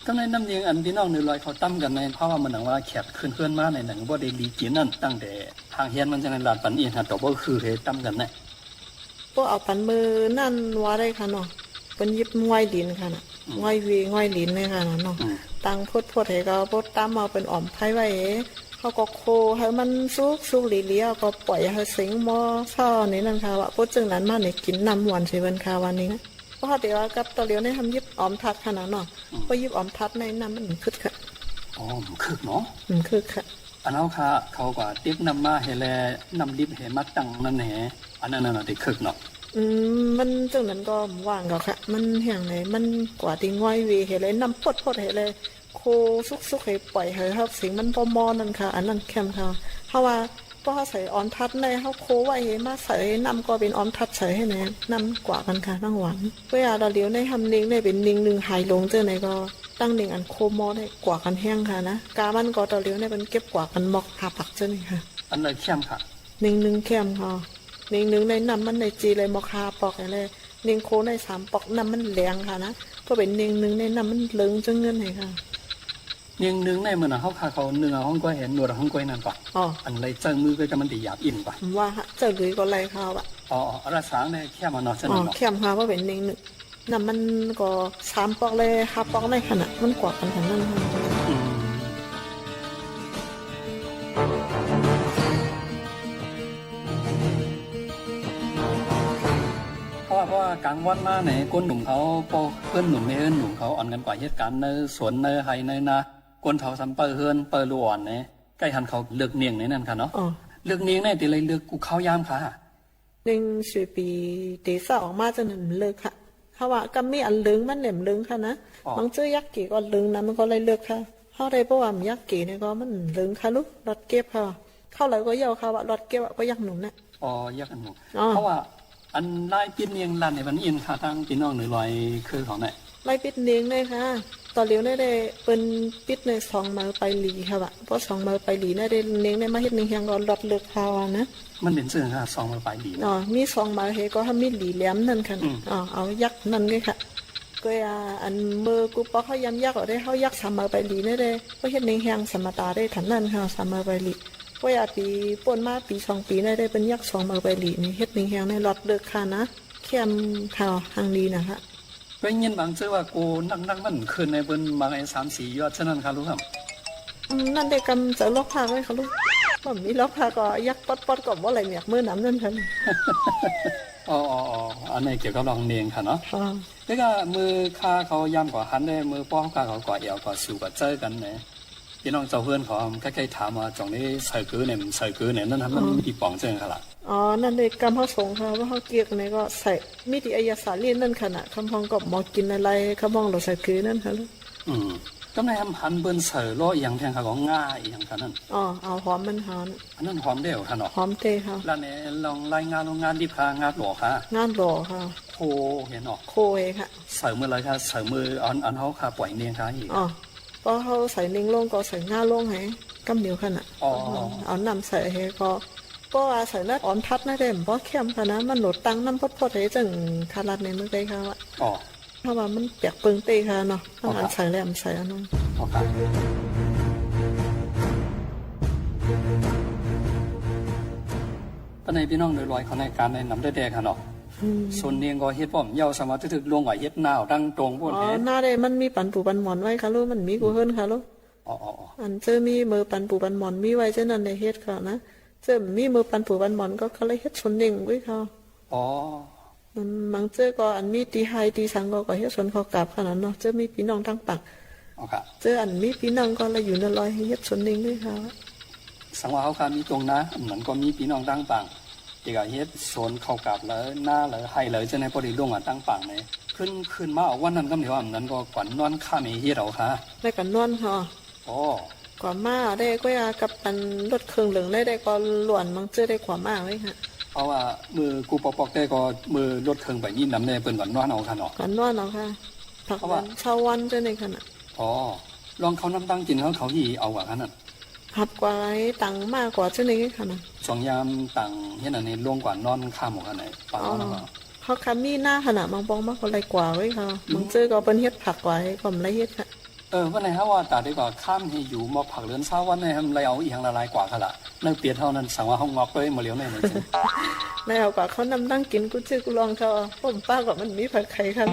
ก็ในน้ำเลี้ยงอันพี่น้อง100เขาตั้มกันในเพราะว่ามันหนังว่าแขกขึ้นเพื่อนมาในหนังบ่ได้ดีกินนั่นตั้งแต่ทางเฮียนมันจะในลาดปันอีหัดต่อบ่คือเฮตั้มกันแน่พวกเอาปันมือนั่นว่าได้ค่ะเนาะเป็นยิบง่อยดินค่ะน่ะง่อยวีง่อยลิ้นเลยค่ะเนาะตังพดให้ก็พดตั้มเอาเป็นอ่อมไผ่ไว้เขาก็โคให้มันสุกเหลียวก็ปล่อยให้สิงหม้อซ่อนี่นั่นค่ะว่าพดจึงนั้นมาเนี่ยกินน้ำหวานสิเพิ่นค่ะวันนี้นะเพราะเดี๋ยวกับตะเหลียวเนี่ยทำยิบอ่อมทัดขนาดเนาะพอยิบอ่อมทัดในน้ำมันคึกค่ะมันคึกเนาะคึกค่ะอันเอาค่ะเขาก็ติ๊บน้ำมาให้แลน้ำดิบให้มัดตั้งนั่นแหละอันนั้นน่ะได้คึกเนาะมันจังนั้นก็ว่างก็ค่ะมันแห่งไหนมันกว่าที่ง่อยวีเห็นเลยน้ำพดเห็นเลยโคสุกให้ปล่อยให้ครับสิ่งมันพอมอนั่นค่ะอันนั้นแคมค่ะเพราะว่าพอใส่ออมทัดในเขาโคไว้มาใส่น้ำก็เป็นออมทัดใส่ให้แน่น้ำกว่ากันค่ะตั้งหวานเวลาเราเลี้ยวในทำนิ่งในเป็นนิ่งหนึ่งหายลงเจอในก็ตั้งนิ่งอันโคมอได้กว่ากันแห้งค่ะนะกามันก็เราเลี้ยวในเป็นเก็บกว่ากันหมอกหาปักเจอนี่ค่ะอันเลยแคมค่ะนิ่งแคมค่ะนิ่งในน้ำมันในจีเลยมอคาปอกอะไรนิ่งโคใน3ปอกน้ำมันแรงค่ะนะก็เป็นนิ่งในน้ำมันเลิงจังเงินเลยค่ะนิ่งในเหมือนเขาขาเขาเนื้อห้องก้อยเห็นหนวดห้องก้อยนั่นปะอันไรเจ้ามือก็จะมันตีหยาบอินปะว่าเจ้าลุยก็ไรเขาปะรักษาในแค่มันนอนเส้นหนอแค่ค่ะว่าเป็นนิ่งน้ำมันก็3ปอกเลย5ปอกในขนาดมันกว่ากันขนาดนั้นเพราะว่ากลางวันมาไหนก้นหนุ่มเขาพอเพื่อนหนุ่มไม่เอิ้นหนุ่มเขาอ่อนกันกว่าเหตุการณ์ในสวนในไฮในนาก้นเขาซ้ำเปิดเฮือนเปิดล้วนเนี่ยใกล้หันเขาเลือกเนียงในนั่นค่ะเนาะเลือกเนียงเนี่ยตีเลยเลือกกูเข้ายามค่ะ1ปีตีสออกมาจนเลิกค่ะเขาว่าก็มีอันลึงมันเหล่มลึงค่ะนะบางชื่อยักษ์กี่ก็ลึงนะมันก็เลยเลิกค่ะเขาได้เพราะว่ายักษ์กี่เนี่ยก็มันลึงค่ะลูกรถเก็บค่ะเข้าเลยก็เยาค่ะว่ารถเก็บก็ยักษ์หนุ่มเนี่ยยักษ์หนุ่มเพราะว่าอันไล่ปิดเนียงลันในวันอินค่ะทางพี่น้อง100คือของไหนไล่ปิดเนียงเลยค่ะตอนเลี้ยวได้เป็นปิดใน2มือไปหลีค่ะว่ะเพราะ2มือไปหลีได้เนียงได้มาเฮ็ดนึงแฮงก็ลดเลิกข่าวนะมันเป็นซื่อค่ะ2มือไปหลีมี2มือเฮก็ทำมีหลีแหลมนั่นค่ะเอายักษ์นั่นเลยค่ะก็อันมือกูปอเขายำยักษ์ได้เฮายักษ์3มือไปหลีได้บ่เฮ็ดนึงแฮงสมตาได้ทันนั่นค่ะ3มือไปหลีว่าปีป่นมาปี2ปีได้เป็นยักษ์2มือไปหลีนี่เฮ็ดนึงแฮงในลดเลิกค่ะนะเข้มข่าวทางดีนะคะไปยินบางเจอว่ากูนั่งมันคืนในเปิ้นมาไอ้3-4ยอดฉะนั้นค่ะลูกครับนั่นได้กำจะลอกพาไว้ค่ะลูกบ่มีลอกพาก็ยักปอดก็บ่ไหลเมียกมือน้ำนั่นค่ะอันนี้เกี่ยวกับรองเนียงค่ะเนาะแล้วก็มือค่าเขาย่ำกว่าหันได้มือป้อเขาเขาก่อเอวก็สู่ก็เจอกันเนี่ยพี่น้องเจ้าเพื่อนเขาใกล้ๆถามว่าจ่องนี้ใส่กือเนี่ยใส่กือเนี่ยนั่นทำมันมีป่องเจอค่ะล่ะนั่นเลยกำเขาสงค่ะว่าเขาเกี่ยวกันก็ใส่มิติอายสารเลี่ยนนั่นขนาดคำพองก็หมอกินอะไรคำพองเราใส่กือนั่นค่ะลูกก็ในทำหันเบิ้นใส่ล้ออย่างแทงค่ะของง่ายอย่างค่ะนั่นเอาหอมมันหอมอันนั้นหอมเดี่ยวค่ะเนาะหอมเตะค่ะแล้วเนี่ยลองรายงานโรงงานดิบค่ะงานหล่อค่ะงานหล่อค่ะโคเห็นเนาะโคเอค่ะใส่มืออะไรค่ะใส่มืออันเขาค่ะปล่อยเนียงค่ะอีกก็เขาใส่นิ่งลงก็ใส่ง่าลงให้กำเหนียวขนาดเอาน้ำใส่ให้ก็ ก็อาศัยนัดอ่อนทัดนะเด้มบ่เข้มค่ะนะมันโหลดตังน้ำพดๆให้จังคารัดในมือได้ค่ะว่า อ๋อ เพราะว่ามันเปียกเปิงเตะค่ะเนาะต้องอันใส่แหลมใส่อันนั้น อ๋อครับปานในพี่น้องโดยรอยเขาในการในนำได้แดกค่ะเนาะส่วนเนียงก็เฮ็ดป้อมเยาสมาถึกลงว่าเฮ็ดหน้าวดังตรงพวก อ๋อ นี้ หน้าได้มันมีปันปูปันหมอนไว้ค่ะลูกมันมีกูเฮิรนค่ะลูก อ๋อ อันเจอมีมือปันปูปันหมอนมีไว้เช่นนั้นในเฮ็ดค่ะนะเจอมีมือปันปูปันหมอนก็เขาเลยเฮ็ดชนเน่งไว้ค่ะ อ๋อ มันบางเจอก็อันมีตีไฮตีสังก็เฮ็ดชนเขากลับขนาดเนาะเจอมีพี่น้องทั้งปัก อ๋อค่ะ เจออันมีพี่น้องก็เลยอยู่ในรอยให้เฮ็ดชนเน่งด้วยค่ะ สังว่าเขาค่ะมีตรงนะเหมือนก็มีพี่น้องตั้งปังเด็กเฮ็ดโซนเข้ากับแล้วหน้าแล้วให้เลยจะในพอดีลงอ่ะตั้งปังเลยขึ้นมาเอาวันนั้นก็เดี๋ยวอันนั้นก็กวนนอนข้ามเฮ็ดเอาค่ะ ได้กันนวลค่ะ อ๋อก ว่ามาได้ก็ยากับปันรถเครื่องเหลืองได้ก็ล้วนบางเจอได้กว่ามาไว้ค่ะ เพราะว่ามือกูปอกได้ก็มือรถเครื่องไปยินนำได้เปิ้นกวนนอนเอาค่ะเนาะ กันนวลเนาะค่ะผักวันเช้าวันเจอในขณะ อ๋อลองเขาน้ำตั้งกินเขาที่เอาอ่ะค่ะนั่น หับกว่าไอ้ตังมากกว่าเจอในขณะ สองยามต่างเฮ็ดอันนี้ลงกว่านอนข้ามหมดกันไหนปังแล้วก็ เขาคำมีหน้าขณะบางปองมากกว่าไรกว่าไว้ค่ะบางเจอก็เป็นเฮ็ดผักกว่าให้ก็ไม่เฮ็ดค่ะ วันไหนฮะว่าตาได้ก็ข้ามให้อยู่มอกผักเลือนเช้าวันไหนทำไรเอาอีหยังละลายกว่าค่ะละนั่งเปลี่ยนเท่านั้นสั่งว่าห้องงอกเลยมาเลี้ยวในเลยจริง แล้วเอากว่าเขานำนั่งกินกูชื่อกูลองเขาผมป้าก็มันมีผักไข่ค่ะ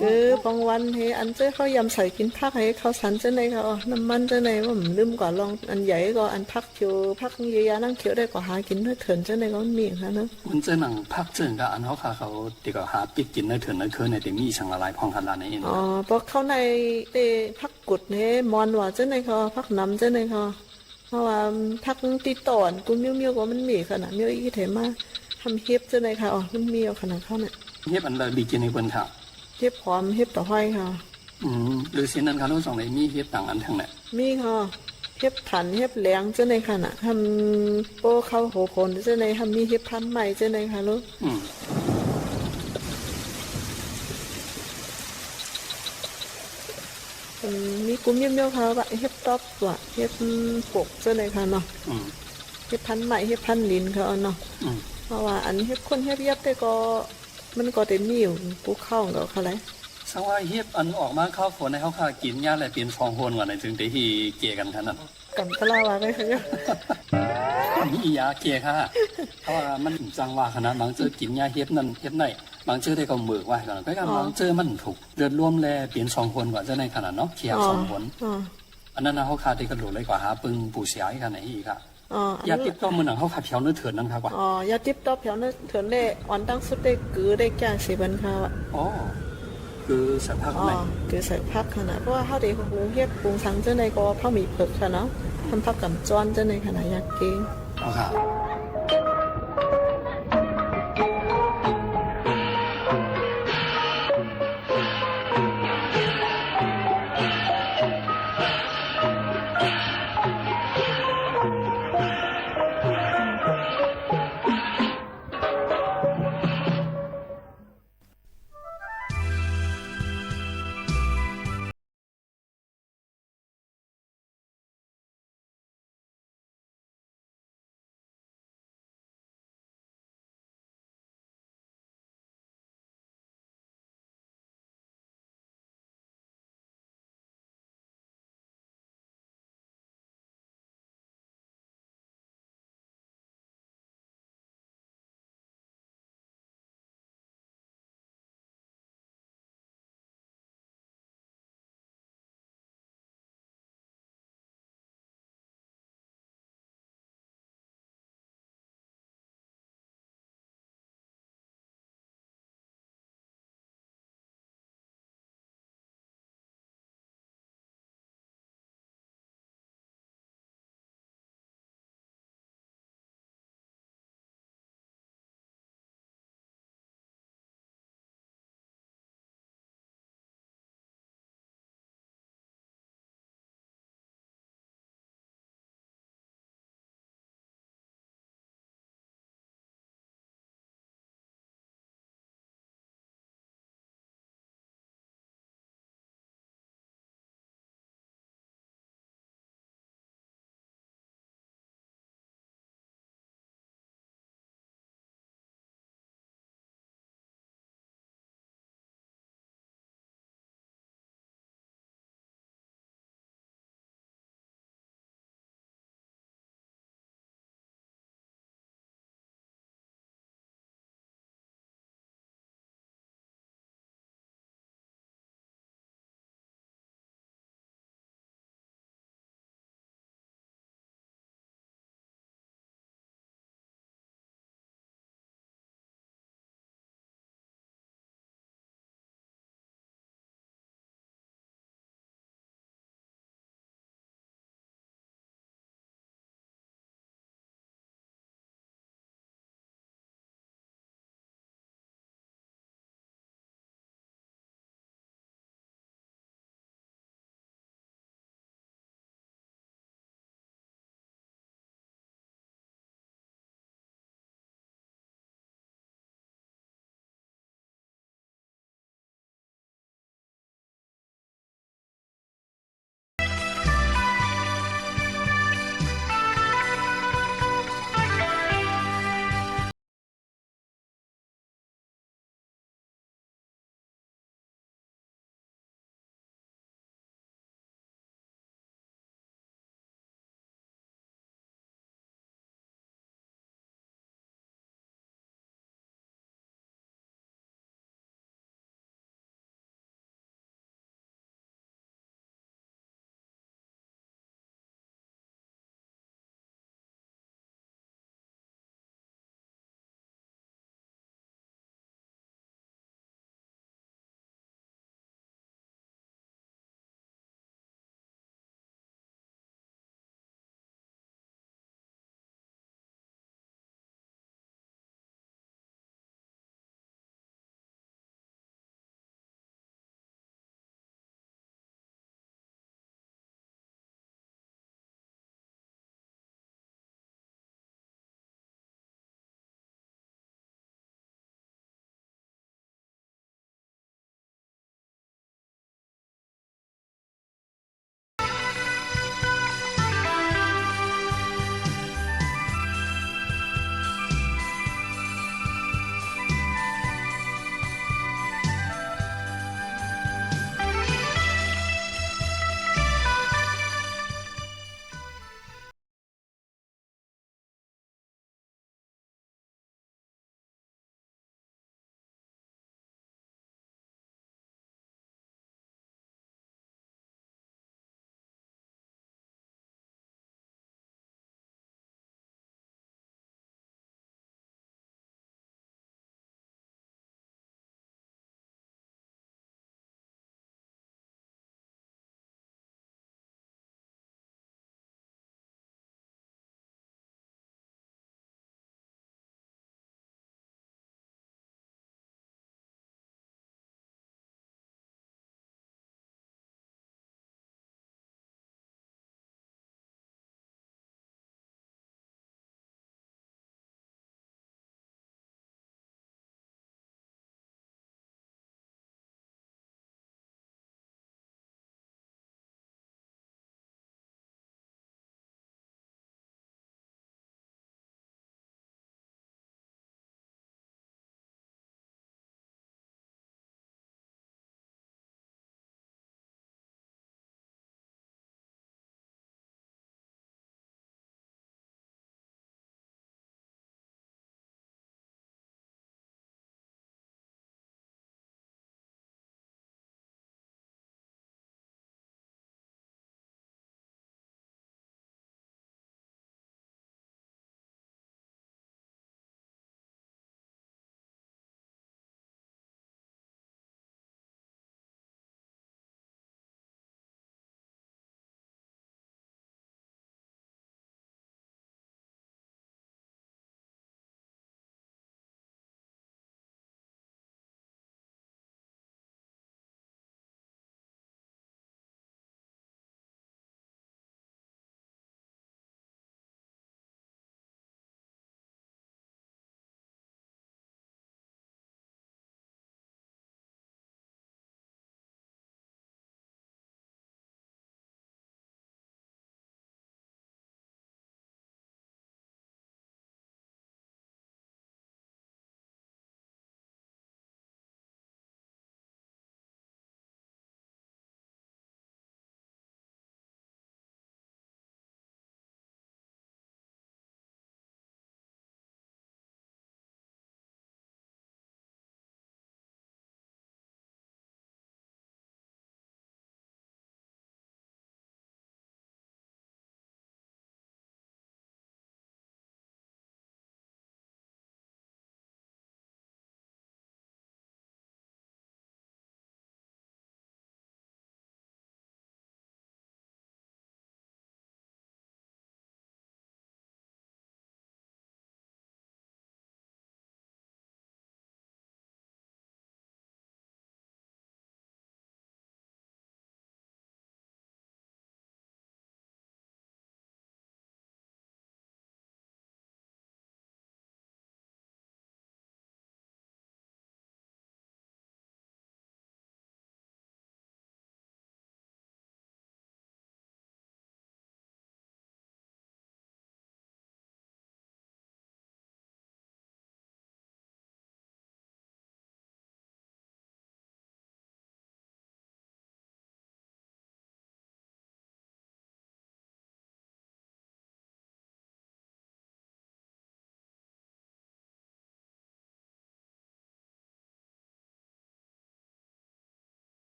คือบางวันเฮอันเจ้เขายำใส่กินผักให้เขาสันเจ้าในเขาน้ำมันเจ้าในว่าผมลืมกว่าลองอันใหญ่ก็อันผักเขียวผักเยียนั่งเขียวได้กว่าหากินด้วยเถินเจ้าในก็มีค่ะเนาะ มันเจอหนังพักเจอกับอันเขาค่ะเขาติก็หาปิดกินในเถื่อนในคืนในเต็มีช่างละลายพองขนาดนี้เอง อ๋อเพราะเขาในเตผักกุดเนี่ยมอนว่าเจ้าในเขาผักน้ำเจ้าในเขาเพราะว่าผักตีต่อนกูเมียวๆก็มันมีขนาดเมียวอีเถมาทำเฮ็บเจ้าในค่ะอ๋อมันมีเอาขนาดเขาเนี่ย เฮ็บอันเลยดีกินในเปิ้นค่ะ เฮ็บพร้อมเฮ็บต่อห้อยค่ะ หรือสินั้นค่ะทั้งสองเลยมีเฮ็บต่างอันทั้งนั้น มีค่ะเฮ็บผันเฮ็บแหลงเจ้าในขณะทำโป้เข้าโหโคนเจ้าในทำมีเฮ็บพันใหม่เจ้าในค่ะลูกมีกุ้มเยี่ยมๆค่ะว่าเฮ็บต๊อบว่ะเฮ็บปกเจ้าในค่ะเนาะเฮ็บพันใหม่เฮ็บพันลิ้นเขาเนาะเพราะว่าอันเฮ็บคนเฮ็บยับแต่ก็มันก็เต็มมีอยู่ปูเข้ากับเขาเลย สังว่าเฮ็บอันออกมาเข้าฝนในเขาค่ะกินยาอะไรเป็นฟองโหนก่อนในถึงได้ที่เกลี่ยกันขนาด กันตะลาวาไปค่ะ มียาเกลี่ยค่ะเพราะว่ามันจังว่าขนาดบางเจอกินยาเฮ็บนั่นเฮ็บไหนบางเจอได้ก็มือไว้ก่อนก็บางเจอมันถูกเลือดรวมแลเปลี่ยน2คนกว่าจะในขนาดเนาะเคีย2คนอันนั้นเขาขาดที่กระโดดเลยกว่าหาปึงปูเสียอีกขนาดอีกค่ะยาติ๊บต้อมือหนังเขาขาดเพียวเนื้อเถื่อนนั่นค่ะกว่าอ๋อยาติ๊บต้อเพียวเนื้อเถื่อนเล่อ่อนตั้งสุดได้กือได้แก่สิบันค่ะอ๋อคือใส่ผักไหมคือใส่ผักขนาดเพราะว่าเขาเด็กหูเฮ็ดปรุงสังเจ้าในก็ผักมีเผือกค่ะเนาะทำผักกับจ้อนเจ้าในขนาดอยากกินอ๋อค่ะ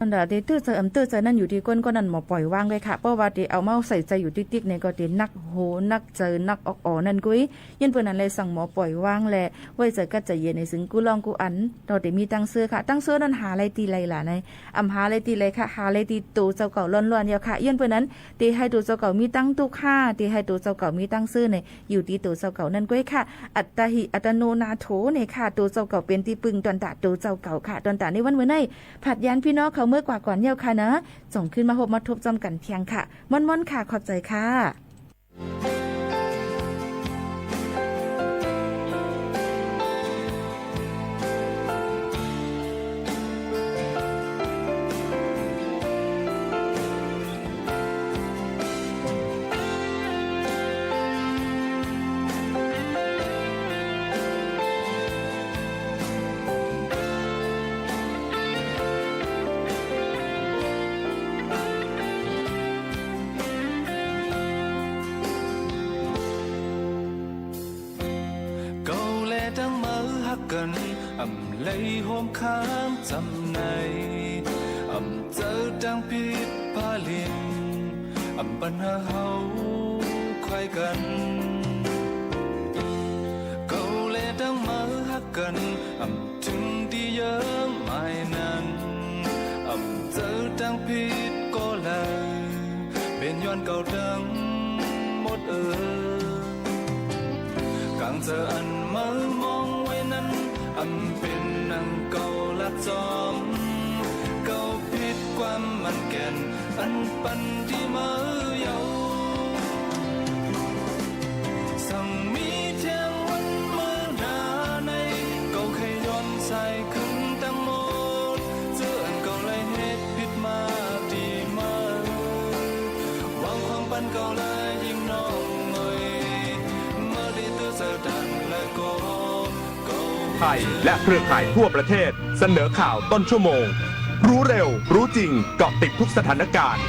อันดาเตตื้อใจนั่นอยู่ที่ก้นก็นั่นหมอปล่อยวางเลยค่ะเพราะว่าเตเอาเมาใส่ใจอยู่ติ๊กๆเนี่ยก็เตนักโหนักเจอนักออกนั่นกุ้ยยันเปิ้นนั้นเลยสั่งหมอปล่อยวางแหละไว้ใจก็ใจเย็นในสึงกูลองกูอันเราเตมีตั้งเสื้อค่ะตั้งเสื้อนั้นหาอะไรตีไรล่ะในอำหาอะไรตีไรค่ะหาอะไรตีตูเจ้าเก่าล้วนๆเดียวค่ะยันเปิ้นนั้นเตให้ตูเจ้าเก่ามีตั้งตุกค่าเตให้ตูเจ้าเก่ามีตั้งเสื้อเนี่ยอยู่ที่ตูเจ้าเก่านั่นกุ้ยค่ะอัตหิอัตโนนาโถเนี่ยค่ะตูเจ้าเก่าเป็นที่ปึงตอนตาตูเจ้าเก่าค่ะตอนตาในวันเมื่อในผัดยันพี่น้องเขาเมื่อกว่าก่อนเยี่ยวค่ะนะส่งขึ้นมาหบมาทบจำกันเพียงค่ะม่อนๆค่ะขอบใจค่ะlấy hôm khám dầm này dơ đang biết ba liền bần hà hấu khoai gần câu lệ đang mơ hát gần chừng đi nhớ mai năn dơ đang biết có lời bên nhon cầu đắng một càng giờ ăn mơ mong quên nănเป็นนังเกาลัดจอมเกาพิษความมันแก่นอันปันที่มือยาวสั่งมีเทียงวันเมื่อนาในเกาใครย้อนใส่ขึ้นตั้งหมดเจออันเกาเลยเหตุผิดมาดีมาหวังความปันเกาเลยยิ่งน้องเอ่ยเมื่อได้ตัวเจอดันและก็ไทยและเครือข่ายทั่วประเทศเสนอข่าวต้นชั่วโมงรู้เร็วรู้จริงเกาะติดทุกสถานการณ์